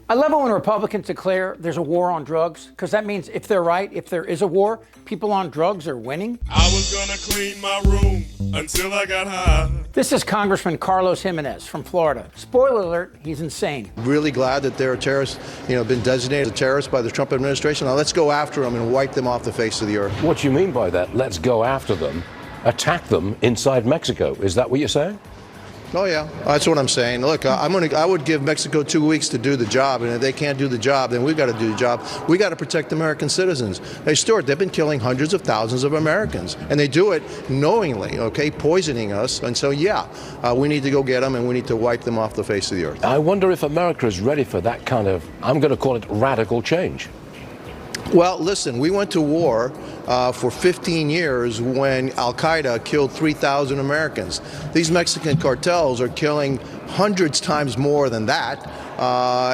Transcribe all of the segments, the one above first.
I love it when Republicans declare there's a war on drugs, because that means if they're right, if there is a war, people on drugs are winning. I was gonna clean my room until I got high. This is Congressman Carlos Jimenez from Florida. Spoiler alert, he's insane. Really glad that they're a terrorist, been designated a terrorist by the Trump administration. Now let's go after them and wipe them off the face of the earth. What do you mean by that? Let's go after them, attack them inside Mexico. Is that what you're saying? Oh, yeah, that's what I'm saying. Look, I would give Mexico 2 weeks to do the job, and if they can't do the job, then we've got to do the job. We got to protect American citizens. Hey, Stuart, they've been killing hundreds of thousands of Americans, and they do it knowingly, poisoning us. And so, we need to go get them, and we need to wipe them off the face of the earth. I wonder if America is ready for that kind of, I'm going to call it radical change. Well, listen, we went to war for 15 years when al-Qaeda killed 3,000 Americans. These Mexican cartels are killing hundreds times more than that,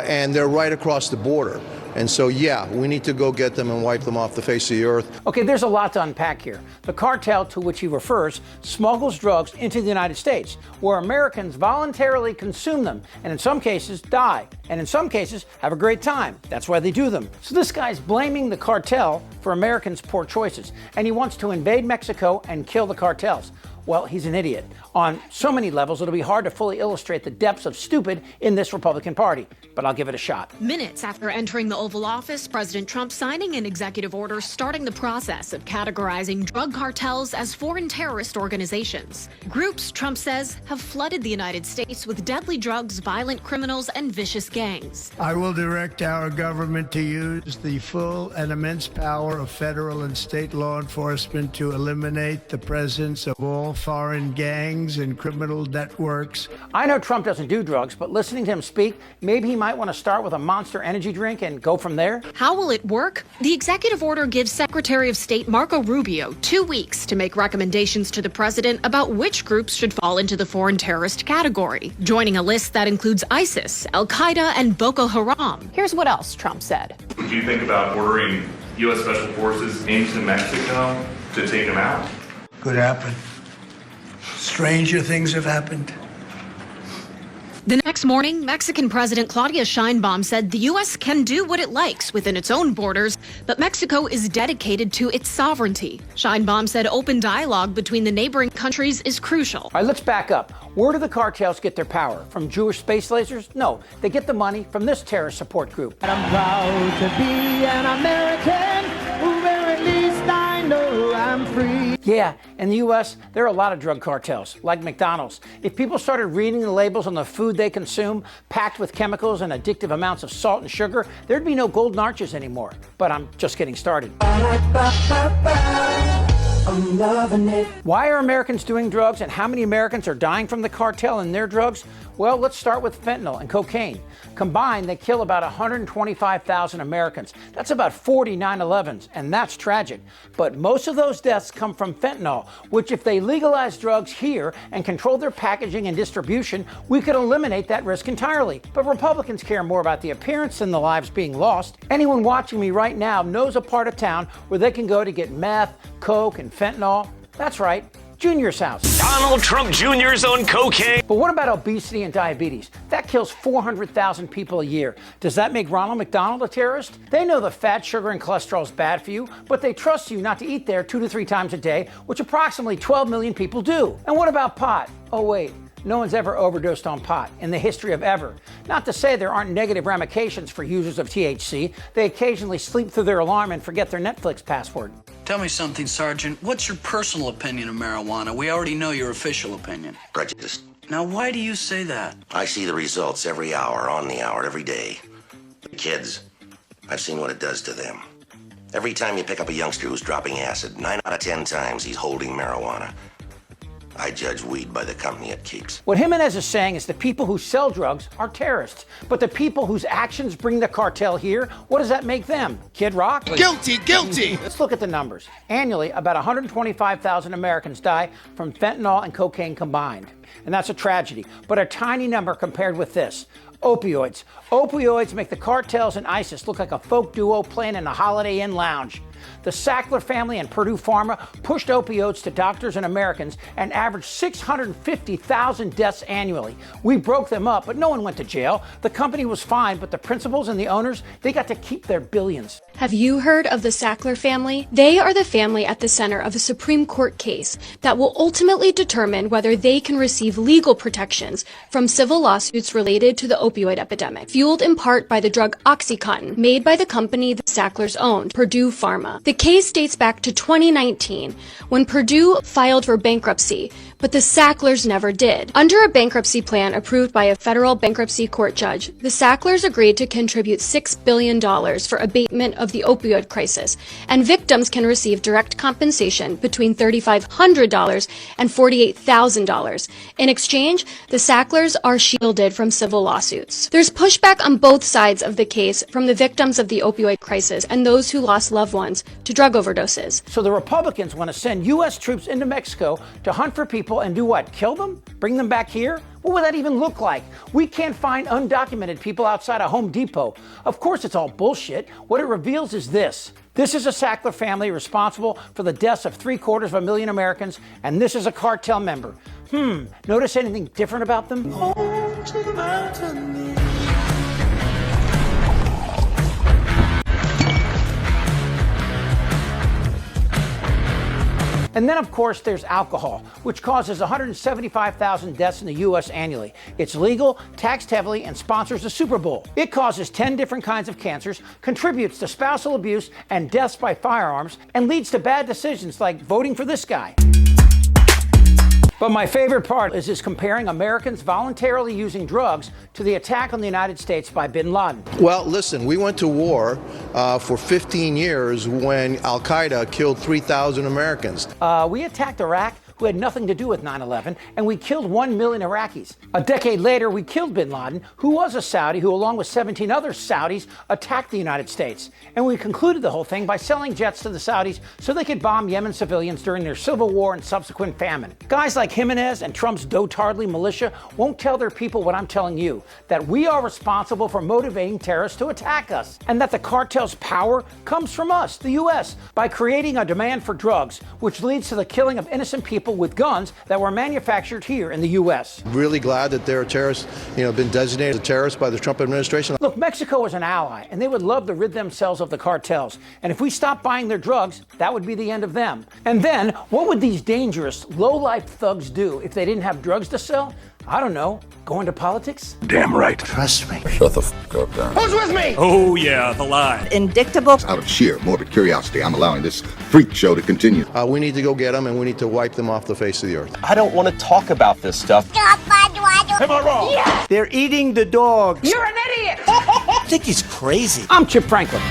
and they're right across the border. And so, we need to go get them and wipe them off the face of the earth. Okay, there's a lot to unpack here. The cartel to which he refers smuggles drugs into the United States, where Americans voluntarily consume them, and in some cases die, and in some cases have a great time. That's why they do them. So this guy's blaming the cartel for Americans' poor choices, and he wants to invade Mexico and kill the cartels. Well, he's an idiot. On so many levels, it'll be hard to fully illustrate the depths of stupid in this Republican Party, but I'll give it a shot. Minutes after entering the Oval Office, President Trump signing an executive order starting the process of categorizing drug cartels as foreign terrorist organizations. Groups, Trump says, have flooded the United States with deadly drugs, violent criminals, and vicious gangs. I will direct our government to use the full and immense power of federal and state law enforcement to eliminate the presence of all foreign gangs and criminal networks. I know Trump doesn't do drugs, but listening to him speak, maybe he might want to start with a Monster energy drink and go from there. How will it work? The executive order gives Secretary of State Marco Rubio 2 weeks to make recommendations to the president about which groups should fall into the foreign terrorist category, joining a list that includes ISIS, Al-Qaeda, and Boko Haram. Here's what else Trump said. Would you think about ordering U.S. Special Forces into Mexico to take them out? Could happen. Stranger things have happened. The next morning, Mexican President Claudia Sheinbaum said the U.S. can do what it likes within its own borders, but Mexico is dedicated to its sovereignty. Sheinbaum said open dialogue between the neighboring countries is crucial. All right, let's back up. Where do the cartels get their power? From Jewish space lasers? No, they get the money from this terrorist support group. And I'm proud to be an American, where at least I know I'm free. Yeah, in the U.S., there are a lot of drug cartels, like McDonald's. If people started reading the labels on the food they consume, packed with chemicals and addictive amounts of salt and sugar, there'd be no golden arches anymore. But I'm just getting started. I'm loving it. Why are Americans doing drugs, and how many Americans are dying from the cartel and their drugs? Well, let's start with fentanyl and cocaine. Combined, they kill about 125,000 Americans. That's about 40 9/11s, and that's tragic. But most of those deaths come from fentanyl, which if they legalize drugs here and control their packaging and distribution, we could eliminate that risk entirely. But Republicans care more about the appearance than the lives being lost. Anyone watching me right now knows a part of town where they can go to get meth, coke, and fentanyl. That's right, Junior's house. Donald Trump Jr.'s on cocaine. But what about obesity and diabetes? That kills 400,000 people a year. Does that make Ronald McDonald a terrorist? They know the fat, sugar, and cholesterol is bad for you, but they trust you not to eat there 2 to 3 times a day, which approximately 12 million people do. And what about pot? Oh, wait. No one's ever overdosed on pot in the history of ever. Not to say there aren't negative ramifications for users of THC. They occasionally sleep through their alarm and forget their Netflix password. Tell me something, Sergeant. What's your personal opinion of marijuana? We already know your official opinion. Prejudiced. Now, why do you say that? I see the results every hour, on the hour, every day. The kids, I've seen what it does to them. Every time you pick up a youngster who's dropping acid, 9 out of 10 times he's holding marijuana. I judge weed by the company it keeps. What Jimenez is saying is the people who sell drugs are terrorists, but the people whose actions bring the cartel here, what does that make them? Kid Rock? Guilty, guilty! Let's look at the numbers. Annually, about 125,000 Americans die from fentanyl and cocaine combined. And that's a tragedy, but a tiny number compared with this. Opioids. Opioids make the cartels and ISIS look like a folk duo playing in a Holiday Inn lounge. the Sackler family and Purdue Pharma pushed opioids to doctors and Americans and averaged 650,000 deaths annually. We broke them up, but no one went to jail. The company was fine, but the principals and the owners, they got to keep their billions. Have you heard of the Sackler family? They are the family at the center of a Supreme Court case that will ultimately determine whether they can receive legal protections from civil lawsuits related to the opioid epidemic, fueled in part by the drug OxyContin, made by the company the Sacklers owned, Purdue Pharma. The case dates back to 2019, when Purdue filed for bankruptcy, but the Sacklers never did. Under a bankruptcy plan approved by a federal bankruptcy court judge, the Sacklers agreed to contribute $6 billion for abatement of the opioid crisis, and victims can receive direct compensation between $3,500 and $48,000. In exchange, the Sacklers are shielded from civil lawsuits. There's pushback on both sides of the case from the victims of the opioid crisis and those who lost loved ones to drug overdoses. So the Republicans want to send U.S. troops into Mexico to hunt for people and do what? Kill them? Bring them back here? What would that even look like? We can't find undocumented people outside a Home Depot. Of course, it's all bullshit. What it reveals is this. This is a Sackler family responsible for the deaths of 750,000 Americans, and this is a cartel member. Notice anything different about them? Home to the mountain. And then, of course, there's alcohol, which causes 175,000 deaths in the U.S. annually. It's legal, taxed heavily, and sponsors the Super Bowl. It causes 10 different kinds of cancers, contributes to spousal abuse and deaths by firearms, and leads to bad decisions like voting for this guy. But my favorite part is comparing Americans voluntarily using drugs to the attack on the United States by bin Laden. Well, listen, we went to war for 15 years when Al-Qaeda killed 3,000 Americans. We attacked Iraq, who had nothing to do with 9/11, and we killed 1 million Iraqis. A decade later, we killed bin Laden, who was a Saudi who, along with 17 other Saudis, attacked the United States. And we concluded the whole thing by selling jets to the Saudis so they could bomb Yemen civilians during their civil war and subsequent famine. Guys like Jimenez and Trump's dotardly militia won't tell their people what I'm telling you, that we are responsible for motivating terrorists to attack us, and that the cartel's power comes from us, the U.S., by creating a demand for drugs, which leads to the killing of innocent people with guns that were manufactured here in the U.S. Really glad that they're terrorists, been designated as terrorists by the Trump administration. Look, Mexico is an ally, and they would love to rid themselves of the cartels. And if we stop buying their drugs, that would be the end of them. And then, what would these dangerous, low-life thugs do if they didn't have drugs to sell? I don't know. Go into politics? Damn right. Trust me. Shut the f*** up, Darren. Who's with me? Oh, yeah, the lie. Indictable. Out of sheer morbid curiosity, I'm allowing this freak show to continue. We need to go get them, and we need to wipe them off the face of the earth. I don't want to talk about this stuff. Am I wrong? Yeah. They're eating the dogs. You're an idiot. I think he's crazy. I'm Chip Franklin.